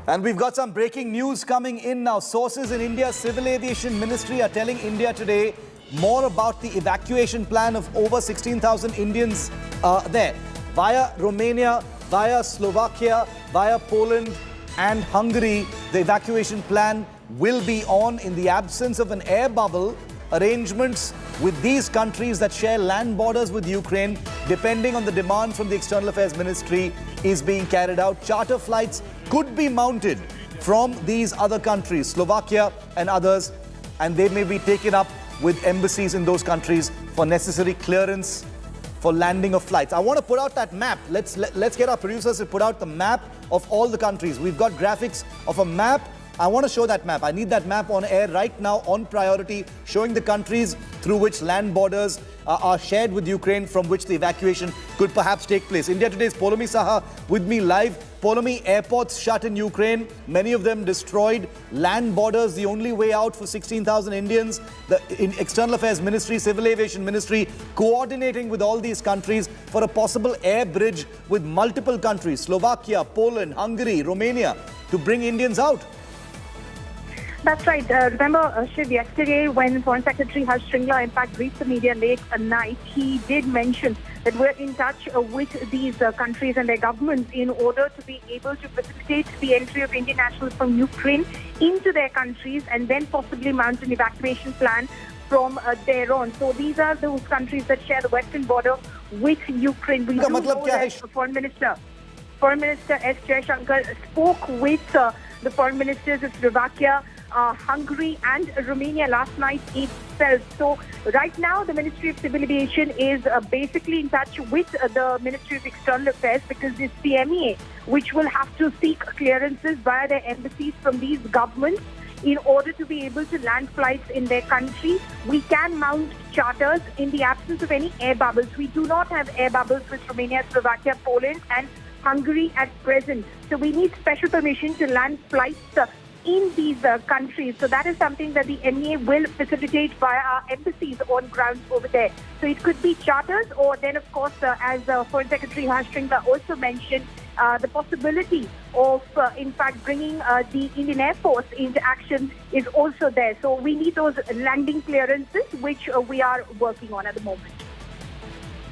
And we've got some breaking news coming in now. Sources in India's Civil Aviation Ministry are telling India today more about the evacuation plan of over 16,000 Indians there. Via Romania, via Slovakia, via Poland and Hungary, the evacuation plan will be on in the absence of an air bubble. Arrangements with these countries that share land borders with Ukraine, depending on the demand from the External Affairs Ministry, is being carried out. Charter flights could be mounted from these other countries, Slovakia and others, and they may be taken up with embassies in those countries for necessary clearance for landing of flights. I want to put out that map. Let's get our producers to put out the map of all the countries. We've got graphics of a map. I want to show that map. I need that map on air right now on priority, showing the countries through which land borders are shared with Ukraine, from which the evacuation could perhaps take place. India Today's Poulomi Saha with me live. Poulomi, airports shut in Ukraine, many of them destroyed. Land borders, the only way out for 16,000 Indians. The External Affairs Ministry, Civil Aviation Ministry, coordinating with all these countries for a possible air bridge with multiple countries, Slovakia, Poland, Hungary, Romania, to bring Indians out. That's right. Remember, Shiv, yesterday when Foreign Secretary Harsh Shringla, in fact, briefed the media late at night, he did mention that we're in touch with these countries and their governments in order to be able to facilitate the entry of Indian nationals from Ukraine into their countries and then possibly mount an evacuation plan from there on. So these are those countries that share the western border with Ukraine. We do know that Foreign Minister S. Jaishankar spoke with the foreign ministers of Slovakia, Hungary and Romania last night itself. So right now the Ministry of Civil Aviation is basically in touch with the Ministry of External Affairs, because it's the MEA which will have to seek clearances via their embassies from these governments in order to be able to land flights in their country. We can mount charters in the absence of any air bubbles. We do not have air bubbles with Romania, Slovakia, Poland and Hungary at present. So we need special permission to land flights in these countries. So that is something that the MEA will facilitate via our embassies on ground over there. So it could be charters, or then of course, as Foreign Secretary Harsh Shringla also mentioned, the possibility of in fact bringing the Indian Air Force into action is also there. So we need those landing clearances, which we are working on at the moment.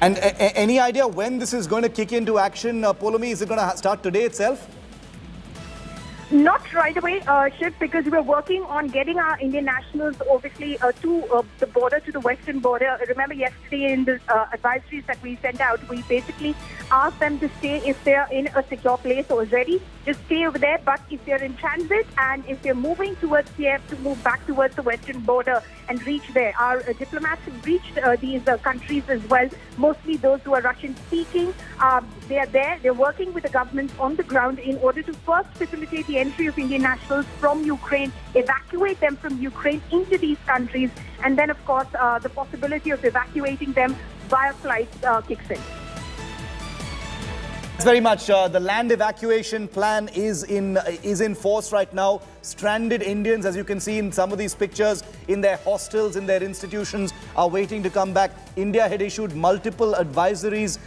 And any idea when this is going to kick into action, Poulomi? Is it going to start today itself? Not right away, Shiv, because we're working on getting our Indian nationals obviously to the border, to the western border. Remember yesterday in the advisories that we sent out, we basically asked them to stay if they're in a secure place already. Just stay over there, but if they're in transit and if they're moving towards, they have to move back towards the western border and reach there. Our diplomats have reached these countries as well, mostly those who are Russian-speaking. They are there, they're working with the governments on the ground in order to first facilitate the entry of Indian nationals from Ukraine, evacuate them from Ukraine into these countries, and then of course the possibility of evacuating them via flights kicks in. Thanks very much. The land evacuation plan is in force right now. Stranded Indians, as you can see in some of these pictures, in their hostels, in their institutions, are waiting to come back. India had issued multiple advisories,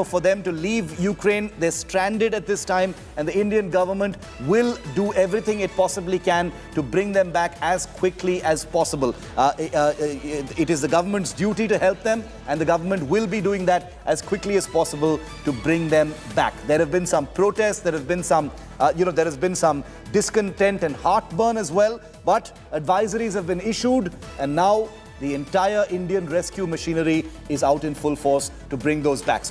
for them to leave Ukraine. They're stranded at this time, and the Indian government will do everything it possibly can to bring them back as quickly as possible. It is the government's duty to help them, and the government will be doing that as quickly as possible to bring them back. There have been some protests, there have been some there has been some discontent and heartburn as well, but advisories have been issued, and now the entire Indian rescue machinery is out in full force to bring those back. So